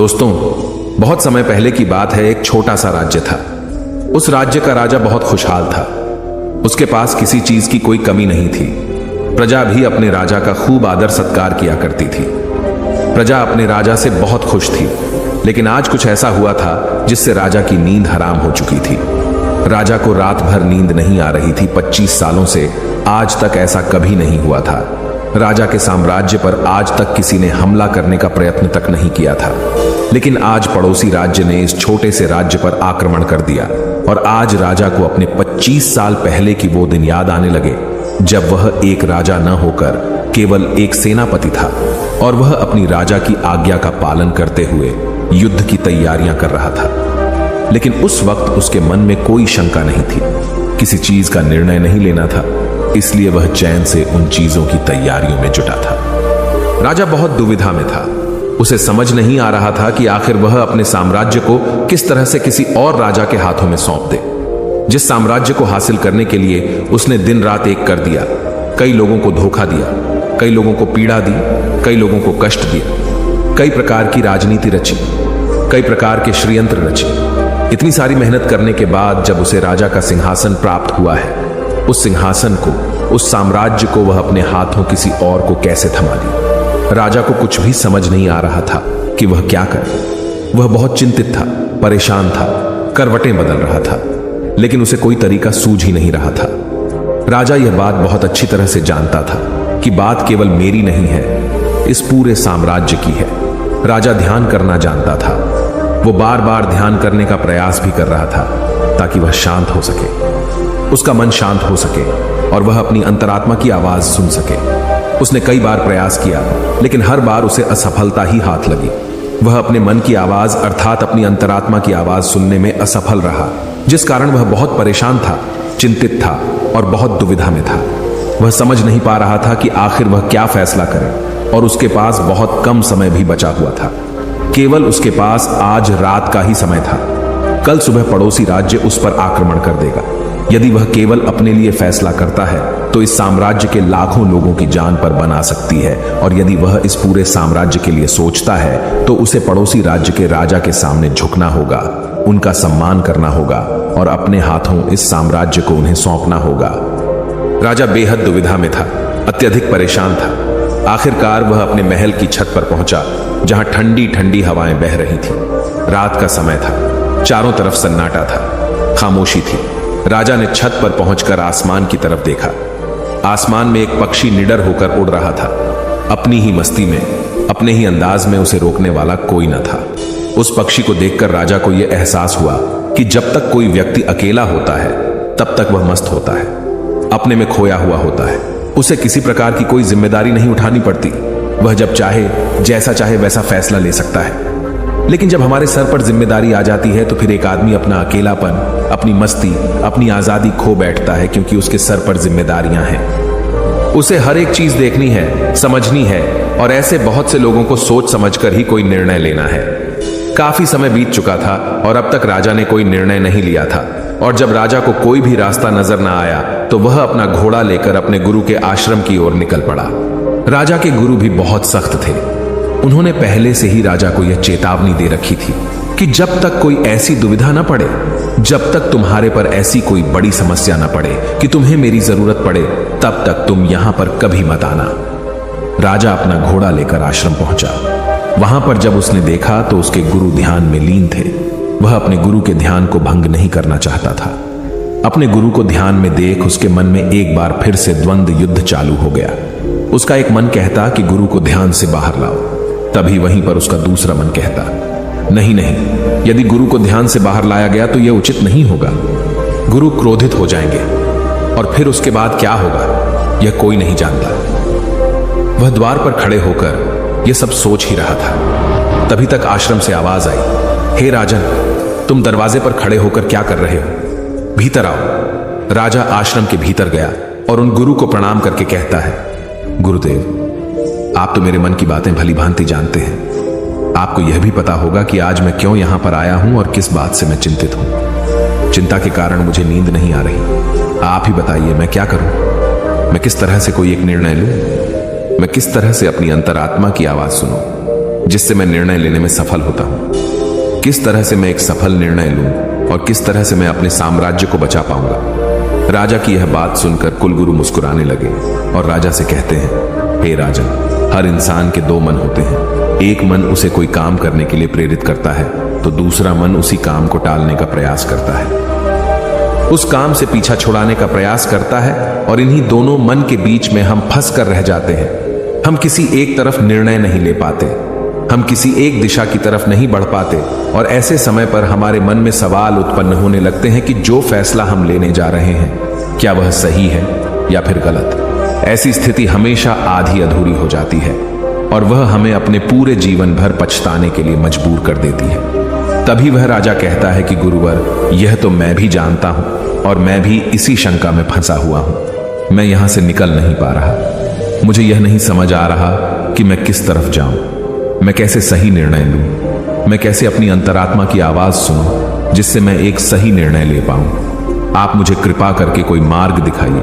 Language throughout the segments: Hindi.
दोस्तों, बहुत समय पहले की बात है। एक छोटा सा राज्य था। उस राज्य का राजा बहुत खुशहाल था। उसके पास किसी चीज की कोई कमी नहीं थी। प्रजा भी अपने राजा का खूब आदर सत्कार किया करती थी। प्रजा अपने राजा से बहुत खुश थी। लेकिन आज कुछ ऐसा हुआ था जिससे राजा की नींद हराम हो चुकी थी। राजा को रात भर नींद नहीं आ रही थी। 25 सालों से आज तक ऐसा कभी नहीं हुआ था। राजा के साम्राज्य पर आज तक किसी ने हमला करने का प्रयत्न तक नहीं किया था। लेकिन आज पड़ोसी राज्य ने इस छोटे से राज्य पर आक्रमण कर दिया और आज राजा को अपने 25 साल पहले की वो दिन याद आने लगे जब वह एक राजा न होकर केवल एक सेनापति था और वह अपनी राजा की आज्ञा का पालन करते हुए युद्ध की तैयारियां कर रहा था। लेकिन उस वक्त उसके मन में कोई शंका नहीं थी। किसी चीज का निर्णय नहीं लेना था, इसलिए वह चैन से उन चीजों की तैयारियों में जुटा था। राजा बहुत दुविधा में था। उसे समझ नहीं आ रहा था कि आखिर वह अपने साम्राज्य को किस तरह से किसी और राजा के हाथों में सौंप दे, जिस साम्राज्य को हासिल करने के लिए उसने दिन रात एक कर दिया। कई लोगों को धोखा दिया, कई लोगों को पीड़ा दी, कई लोगों को कष्ट दिया, कई प्रकार की राजनीति रची, कई प्रकार के षड्यंत्र रचे। इतनी सारी मेहनत करने के बाद जब उसे राजा का सिंहासन प्राप्त हुआ है, उस सिंहासन को, उस साम्राज्य को वह अपने हाथों किसी और को कैसे थमा ले। राजा को कुछ भी समझ नहीं आ रहा था कि वह क्या करे। वह बहुत चिंतित था, परेशान था, करवटें बदल रहा था, लेकिन उसे कोई तरीका सूझ ही नहीं रहा था। राजा यह बात बहुत अच्छी तरह से जानता था कि बात केवल मेरी नहीं है, इस पूरे साम्राज्य की है। राजा ध्यान करना जानता था। वो बार बार ध्यान करने का प्रयास भी कर रहा था ताकि वह शांत हो सके, उसका मन शांत हो सके और वह अपनी अंतरात्मा की आवाज सुन सके। उसने कई बार प्रयास किया, लेकिन हर बार उसे असफलता ही हाथ लगी। वह अपने मन की आवाज अर्थात अपनी अंतरात्मा की आवाज सुनने में असफल रहा, जिस कारण वह बहुत परेशान था, चिंतित था और बहुत दुविधा में था। वह समझ नहीं पा रहा था कि आखिर वह क्या फैसला करे और उसके पास बहुत कम समय भी बचा हुआ था। केवल उसके पास आज रात का ही समय था। कल सुबह पड़ोसी राज्य उस पर आक्रमण कर देगा। यदि वह केवल अपने लिए फैसला करता है तो इस साम्राज्य के लाखों लोगों की जान पर बना सकती है, और यदि वह इस पूरे साम्राज्य के लिए सोचता है तो उसे पड़ोसी राज्य के राजा के सामने झुकना होगा, उनका सम्मान करना होगा और अपने हाथों इस साम्राज्य को उन्हें सौंपना होगा। राजा बेहद दुविधा में था, अत्यधिक परेशान था। आखिरकार वह अपने महल की छत पर पहुंचा, जहां ठंडी ठंडी हवाएं बह रही थी। रात का समय था, चारों तरफ सन्नाटा था, खामोशी थी। राजा ने छत पर पहुंचकर आसमान की तरफ देखा। आसमान में एक पक्षी निडर होकर उड़ रहा था, अपनी ही मस्ती में, अपने ही अंदाज में। उसे रोकने वाला कोई न था। उस पक्षी को देखकर राजा को यह एहसास हुआ कि जब तक कोई व्यक्ति अकेला होता है तब तक वह मस्त होता है, अपने में खोया हुआ होता है। उसे किसी प्रकार की कोई जिम्मेदारी नहीं उठानी पड़ती। वह जब चाहे, जैसा चाहे वैसा फैसला ले सकता है। लेकिन जब हमारे सर पर जिम्मेदारी आ जाती है तो फिर एक आदमी अपना अकेलापन, अपनी मस्ती, अपनी आजादी खो बैठता है, क्योंकि उसके सर पर जिम्मेदारियां हैं। उसे हर एक चीज देखनी है, समझनी है और ऐसे बहुत से लोगों को सोच समझकर ही कोई निर्णय लेना है। काफी समय बीत चुका था और अब तक राजा ने कोई निर्णय नहीं लिया था, और जब राजा को कोई भी रास्ता नजर न आया तो वह अपना घोड़ा लेकर अपने गुरु के आश्रम की ओर निकल पड़ा। राजा के गुरु भी बहुत सख्त थे। उन्होंने पहले से ही राजा को यह चेतावनी दे रखी थी कि जब तक कोई ऐसी दुविधा न पड़े, जब तक तुम्हारे पर ऐसी कोई बड़ी समस्या न पड़े कि तुम्हें मेरी जरूरत पड़े, तब तक तुम यहां पर कभी मत आना। राजा अपना घोड़ा लेकर आश्रम पहुंचा। वहां पर जब उसने देखा तो उसके गुरु ध्यान में लीन थे। वह अपने गुरु के ध्यान को भंग नहीं करना चाहता था। अपने गुरु को ध्यान में देख उसके मन में एक बार फिर से द्वंद्व युद्ध चालू हो गया। उसका एक मन कहता कि गुरु को ध्यान से बाहर लाओ, तभी वहीं पर उसका दूसरा मन कहता, नहीं नहीं, यदि गुरु को ध्यान से बाहर लाया गया तो यह उचित नहीं होगा। गुरु क्रोधित हो जाएंगे और फिर उसके बाद क्या होगा यह कोई नहीं जानता। वह द्वार पर खड़े होकर यह सब सोच ही रहा था। तभी तक आश्रम से आवाज आई, हे राजन, तुम दरवाजे पर खड़े होकर क्या कर रहे हो? भीतर आओ। राजा आश्रम के भीतर गया और उन गुरु को प्रणाम करके कहता है, गुरुदेव, आप तो मेरे मन की बातें भली भांति जानते हैं। आपको यह भी पता होगा कि आज मैं क्यों यहां पर आया हूं और किस बात से मैं चिंतित हूं। चिंता के कारण मुझे नींद नहीं आ रही। आप ही बताइए मैं क्या करूं? मैं किस तरह से कोई एक निर्णय लूं? मैं किस तरह से अपनी अंतरात्मा की आवाज सुनूं? जिससे मैं निर्णय लेने में सफल होता हूं। किस तरह से मैं एक सफल निर्णय लूं और किस तरह से मैं अपने साम्राज्य को बचा पाऊंगा। राजा की यह बात सुनकर कुलगुरु मुस्कुराने लगे और राजा से कहते हैं, हे राजन, हर इंसान के दो मन होते हैं। एक मन उसे कोई काम करने के लिए प्रेरित करता है तो दूसरा मन उसी काम को टालने का प्रयास करता है, उस काम से पीछा छुड़ाने का प्रयास करता है। और इन्हीं दोनों मन के बीच में हम फंस कर रह जाते हैं। हम किसी एक तरफ निर्णय नहीं ले पाते, हम किसी एक दिशा की तरफ नहीं बढ़ पाते और ऐसे समय पर हमारे मन में सवाल उत्पन्न होने लगते हैं कि जो फैसला हम लेने जा रहे हैं क्या वह सही है या फिर गलत। ऐसी स्थिति हमेशा आधी अधूरी हो जाती है और वह हमें अपने पूरे जीवन भर पछताने के लिए मजबूर कर देती है। तभी वह राजा कहता है कि गुरुवर, यह तो मैं भी जानता हूं और मैं भी इसी शंका में फंसा हुआ हूं। मैं यहां से निकल नहीं पा रहा। मुझे यह नहीं समझ आ रहा कि मैं किस तरफ जाऊं, मैं कैसे सही निर्णय लूं, मैं कैसे अपनी अंतरात्मा की आवाज सुनूं जिससे मैं एक सही निर्णय ले पाऊं। आप मुझे कृपा करके कोई मार्ग दिखाइए,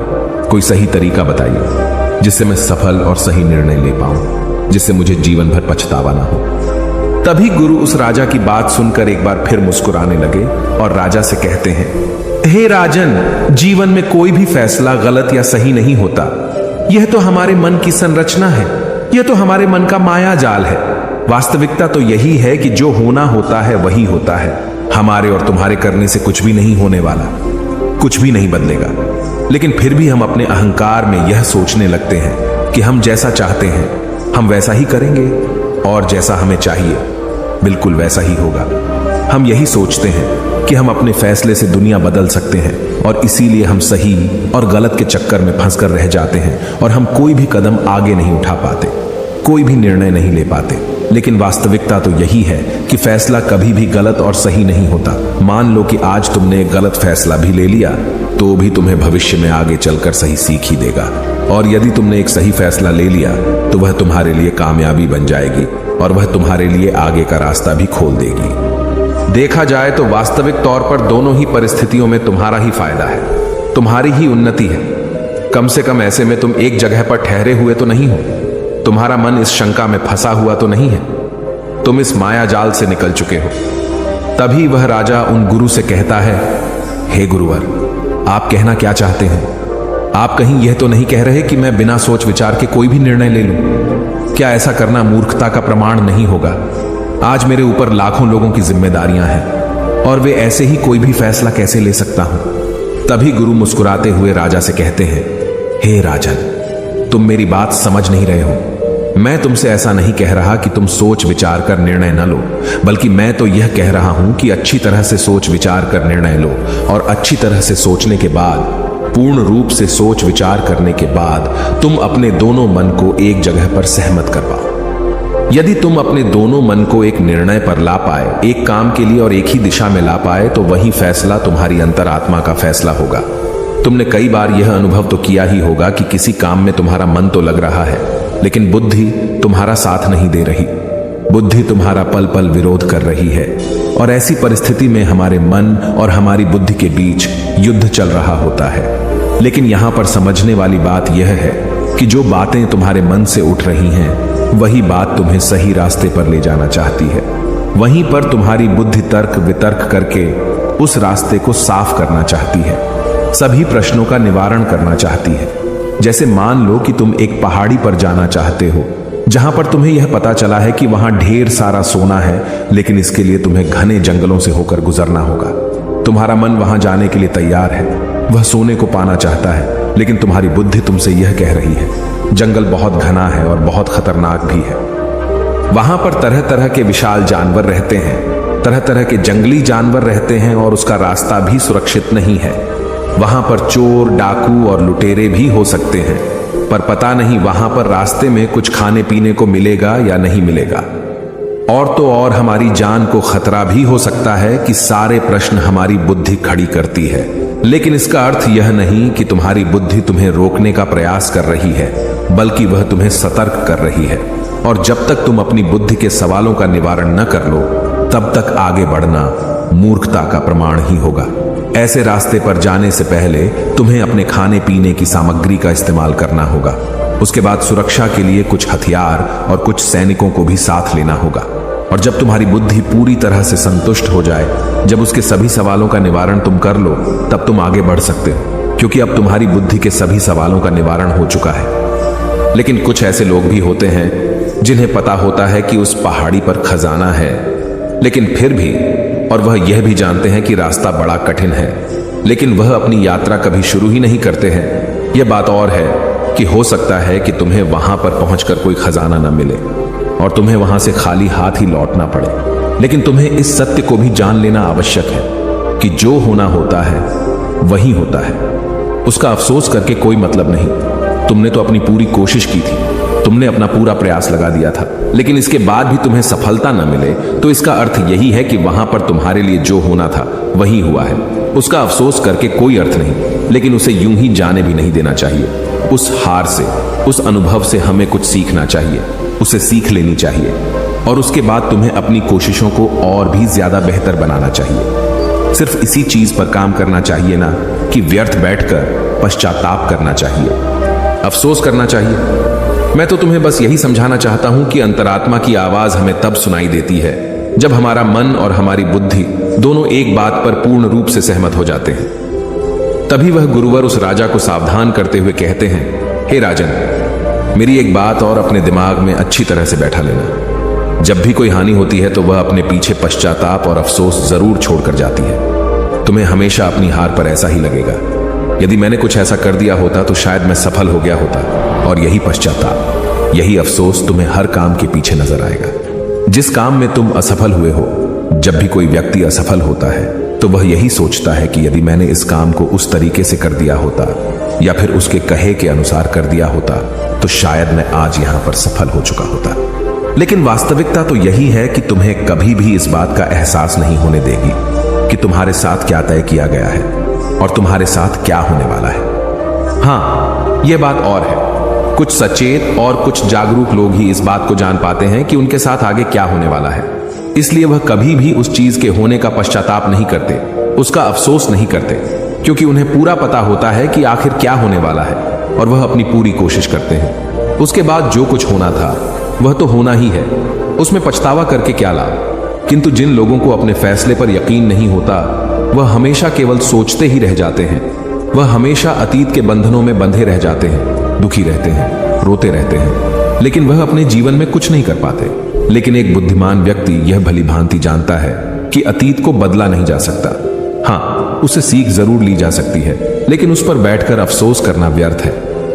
कोई सही तरीका बताइए जिससे मैं सफल और सही निर्णय ले पाऊं, जिससे मुझे जीवन भर पछतावा ना हो। तभी गुरु उस राजा की बात सुनकर एक बार फिर मुस्कुराने लगे और राजा से कहते हैं, हे राजन, जीवन में कोई भी फैसला गलत या सही नहीं होता। यह तो हमारे मन की संरचना है, यह तो हमारे मन का माया जाल है। वास्तविकता तो यही है कि जो होना होता है वही होता है। हमारे और तुम्हारे करने से कुछ भी नहीं होने वाला, कुछ भी नहीं बदलेगा। लेकिन फिर भी हम अपने अहंकार में यह सोचने लगते हैं कि हम जैसा चाहते हैं हम वैसा ही करेंगे और जैसा हमें चाहिए बिल्कुल वैसा ही होगा। हम यही सोचते हैं कि हम अपने फैसले से दुनिया बदल सकते हैं और इसीलिए हम सही और गलत के चक्कर में फंसकर रह जाते हैं और हम कोई भी कदम आगे नहीं उठा पाते, कोई भी निर्णय नहीं ले पाते। लेकिन वास्तविकता तो यही है कि फैसला कभी भी गलत और सही नहीं होता। मान लो कि आज तुमने एक गलत फैसला भी ले लिया तो भी तुम्हें भविष्य में आगे चलकर सही सीख ही देगा। और यदि तुमने एक सही फैसला ले लिया तो वह तुम्हारे लिए कामयाबी बन जाएगी और वह तुम्हारे लिए आगे का रास्ता भी खोल देगी। देखा जाए तो वास्तविक तौर पर दोनों ही परिस्थितियों में तुम्हारा ही फायदा है, तुम्हारी ही उन्नति है। कम से कम ऐसे में तुम एक जगह पर ठहरे हुए तो नहीं हो, तुम्हारा मन इस शंका में फंसा हुआ तो नहीं है, तुम इस माया जाल से निकल चुके हो। तभी वह राजा उन गुरु से कहता है, हे गुरुवर, आप कहना क्या चाहते हैं? आप कहीं यह तो नहीं कह रहे कि मैं बिना सोच विचार के कोई भी निर्णय ले लूं? क्या ऐसा करना मूर्खता का प्रमाण नहीं होगा? आज मेरे ऊपर लाखों लोगों की जिम्मेदारियां हैं और वे ऐसे ही कोई भी फैसला कैसे ले सकता हूं? तभी गुरु मुस्कुराते हुए राजा से कहते हैं, हे राजन, तुम मेरी बात समझ नहीं रहे हो। मैं तुमसे ऐसा नहीं कह रहा कि तुम सोच विचार कर निर्णय न लो, बल्कि मैं तो यह कह रहा हूं कि अच्छी तरह से सोच विचार कर निर्णय लो और अच्छी तरह से सोचने के बाद, पूर्ण रूप से सोच विचार करने के बाद तुम अपने दोनों मन को एक जगह पर सहमत कर पाओ। यदि तुम अपने दोनों मन को एक निर्णय पर ला पाए, एक काम के लिए और एक ही दिशा में ला पाए, तो वही फैसला तुम्हारी अंतरात्मा का फैसला होगा। तुमने कई बार यह अनुभव तो किया ही होगा कि किसी काम में तुम्हारा मन तो लग रहा है लेकिन बुद्धि तुम्हारा साथ नहीं दे रही, बुद्धि तुम्हारा पल पल विरोध कर रही है। और ऐसी परिस्थिति में हमारे मन और हमारी बुद्धि के बीच युद्ध चल रहा होता है। लेकिन यहां पर समझने वाली बात यह है कि जो बातें तुम्हारे मन से उठ रही हैं वही बात तुम्हें सही रास्ते पर ले जाना चाहती है। वहीं पर तुम्हारी बुद्धि तर्क वितर्क करके उस रास्ते को साफ करना चाहती है, सभी प्रश्नों का निवारण करना चाहती है। जैसे मान लो कि तुम एक पहाड़ी पर जाना चाहते हो जहां पर तुम्हें यह पता चला है कि वहां ढेर सारा सोना है, लेकिन इसके लिए तुम्हें घने जंगलों से होकर गुजरना होगा। तुम्हारा मन वहां जाने के लिए तैयार है, वह सोने को पाना चाहता है, लेकिन तुम्हारी बुद्धि तुमसे यह कह रही है जंगल बहुत घना है और बहुत खतरनाक भी है। वहां पर तरह तरह के विशाल जानवर रहते हैं, तरह तरह के जंगली जानवर रहते हैं और उसका रास्ता भी सुरक्षित नहीं है। वहां पर चोर, डाकू और लुटेरे भी हो सकते हैं, पर पता नहीं वहां पर रास्ते में कुछ खाने पीने को मिलेगा या नहीं मिलेगा। और तो और हमारी जान को खतरा भी हो सकता है कि सारे प्रश्न हमारी बुद्धि खड़ी करती है। लेकिन इसका अर्थ यह नहीं कि तुम्हारी बुद्धि तुम्हें रोकने का प्रयास कर रही है, बल्कि वह तुम्हें सतर्क कर रही है। और जब तक तुम अपनी बुद्धि के सवालों का निवारण न कर लो, तब तक आगे बढ़ना मूर्खता का प्रमाण ही होगा। ऐसे रास्ते पर जाने से पहले तुम्हें अपने खाने पीने की सामग्री का इस्तेमाल करना होगा। उसके बाद सुरक्षा के लिए कुछ हथियार और कुछ सैनिकों को भी साथ लेना होगा। और जब तुम्हारी बुद्धि पूरी तरह से संतुष्ट हो जाए, जब उसके सभी सवालों का निवारण तुम कर लो, तब तुम आगे बढ़ सकते हो, क्योंकि अब तुम्हारी बुद्धि के सभी सवालों का निवारण हो चुका है। लेकिन कुछ ऐसे लोग भी होते हैं जिन्हें पता होता है कि उस पहाड़ी पर खजाना है, लेकिन फिर भी, और वह यह भी जानते हैं कि रास्ता बड़ा कठिन है, लेकिन वह अपनी यात्रा कभी शुरू ही नहीं करते हैं। यह बात और है कि हो सकता है कि तुम्हें वहां पर पहुंचकर कोई खजाना न मिले और तुम्हें वहां से खाली हाथ ही लौटना पड़े। लेकिन तुम्हें इस सत्य को भी जान लेना आवश्यक है कि जो होना होता है वही होता है। उसका अफसोस करके कोई मतलब नहीं। तुमने तो अपनी पूरी कोशिश की थी, तुमने अपना पूरा प्रयास लगा दिया था, लेकिन इसके बाद भी तुम्हें सफलता न मिले तो इसका अर्थ यही है कि वहां पर तुम्हारे लिए जो होना था वही हुआ है। उसका अफसोस करके कोई अर्थ नहीं, लेकिन उसे यूं ही जाने भी नहीं देना चाहिए। उस हार से, उस अनुभव से हमें कुछ सीखना चाहिए, उसे सीख लेनी चाहिए, और उसके बाद तुम्हें अपनी कोशिशों को और भी ज्यादा बेहतर बनाना चाहिए। सिर्फ इसी चीज पर काम करना चाहिए ना कि व्यर्थ बैठकर पश्चाताप करना चाहिए, अफसोस करना चाहिए। मैं तो तुम्हें बस यही समझाना चाहता हूं कि अंतरात्मा की आवाज हमें तब सुनाई देती है जब हमारा मन और हमारी बुद्धि दोनों एक बात पर पूर्ण रूप से सहमत हो जाते हैं। तभी वह गुरुवर उस राजा को सावधान करते हुए कहते हैं, हे राजन, मेरी एक बात और अपने दिमाग में अच्छी तरह से बैठा लेना। जब भी कोई हानि होती है तो वह अपने पीछे पश्चाताप और अफसोस जरूर छोड़कर जाती है। तुम्हें हमेशा अपनी हार पर ऐसा ही लगेगा। यदि मैंने कुछ ऐसा कर दिया होता तो शायद मैं सफल हो गया होता, और यही पश्चाताप, यही अफसोस तुम्हें हर काम के पीछे नजर आएगा। जिस काम में तुम असफल हुए हो, जब भी कोई व्यक्ति असफल होता है तो वह यही सोचता है कि यदि मैंने इस काम को उस तरीके से कर दिया होता या फिर उसके कहे के अनुसार कर दिया होता तो शायद मैं आज यहां पर सफल हो चुका होता। लेकिन वास्तविकता तो यही है कि तुम्हें कभी भी इस बात का एहसास नहीं होने देगी कि तुम्हारे साथ क्या तय किया गया है और तुम्हारे साथ क्या होने वाला है। हां, यह बात और है, कुछ सचेत और कुछ जागरूक लोग ही इस बात को जान पाते हैं कि उनके साथ आगे क्या होने वाला है। इसलिए वह कभी भी उस चीज के होने का पश्चाताप नहीं करते, उसका अफसोस नहीं करते, क्योंकि उन्हें पूरा पता होता है कि आखिर क्या होने वाला है, और वह अपनी पूरी कोशिश करते हैं। उसके बाद जो कुछ होना था वह तो होना ही है, उसमें पछतावा करके क्या लाभ। किंतु जिन लोगों को अपने फैसले पर यकीन नहीं होता, वह हमेशा केवल सोचते ही रह जाते हैं। वह हमेशा अतीत के बंधनों में बंधे रह जाते हैं, दुखी रहते हैं, रोते रहते हैं, लेकिन वह अपने जीवन में कुछ नहीं कर पाते। लेकिन एक बुद्धिमान व्यक्ति यह भली भांति जानता है कि अतीत को बदला नहीं जा सकता। हाँ, उसे सीख जरूर ली जा सकती है, लेकिन उस पर बैठकर अफसोस करना व्यर्थ है।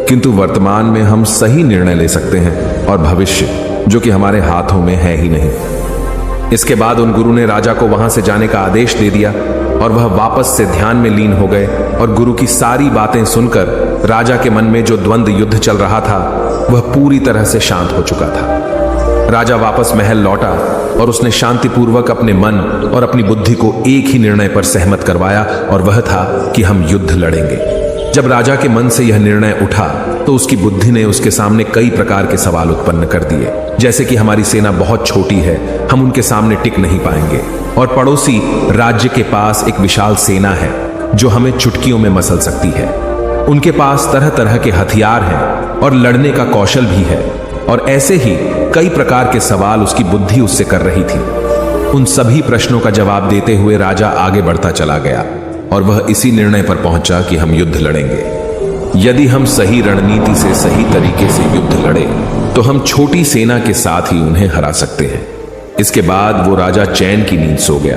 किंतु वर्तमान में हम सही निर्णय ले सकते हैं, और भविष्य जो कि हमारे हाथों में है ही नहीं। इसके बाद उन गुरु ने राजा को वहां से जाने का आदेश दे दिया, और वह वापस से ध्यान में लीन हो गए। और गुरु की सारी बातें सुनकर राजा के मन में जो द्वंद्व युद्ध चल रहा था वह पूरी तरह से शांत हो चुका था। राजा वापस महल लौटा और उसने शांतिपूर्वक अपने मन और अपनी बुद्धि को एक ही निर्णय पर सहमत करवाया, और वह था कि हम युद्ध लड़ेंगे। जब राजा के मन से यह निर्णय उठा तो उसकी बुद्धि ने उसके सामने कई प्रकार के सवाल उत्पन्न कर दिए, जैसे कि हमारी सेना बहुत छोटी है, हम उनके सामने टिक नहीं पाएंगे, और पड़ोसी राज्य के पास एक विशाल सेना है जो हमें चुटकियों में मसल सकती है। उनके पास तरह तरह के हथियार हैं और लड़ने का कौशल भी है, और ऐसे ही कई प्रकार के सवाल उसकी बुद्धि उससे कर रही थी। उन सभी प्रश्नों का जवाब देते हुए राजा आगे बढ़ता चला गया, और वह इसी निर्णय पर पहुंचा कि हम युद्ध लड़ेंगे। यदि हम सही रणनीति से सही तरीके से युद्ध लड़े तो हम छोटी सेना के साथ ही उन्हें हरा सकते हैं। इसके बाद वो राजा चैन की नींद सो गया,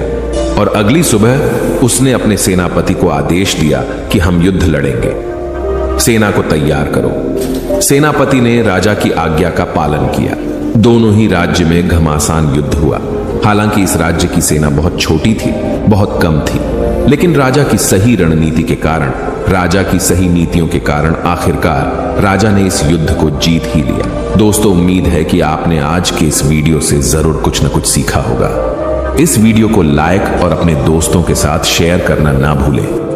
और अगली सुबह उसने अपने सेनापति को आदेश दिया कि हम युद्ध लड़ेंगे, सेना को तैयार करो। सेनापति ने राजा की आज्ञा का पालन किया। दोनों ही राज्य में घमासान युद्ध हुआ। हालांकि इस राज्य की सेना बहुत छोटी थी, बहुत कम थी, लेकिन राजा की सही रणनीति के कारण, राजा की सही नीतियों के कारण आखिरकार राजा ने इस युद्ध को जीत ही लिया। दोस्तों, उम्मीद है कि आपने आज के इस वीडियो से जरूर कुछ न कुछ सीखा होगा। इस वीडियो को लाइक और अपने दोस्तों के साथ शेयर करना ना भूलें।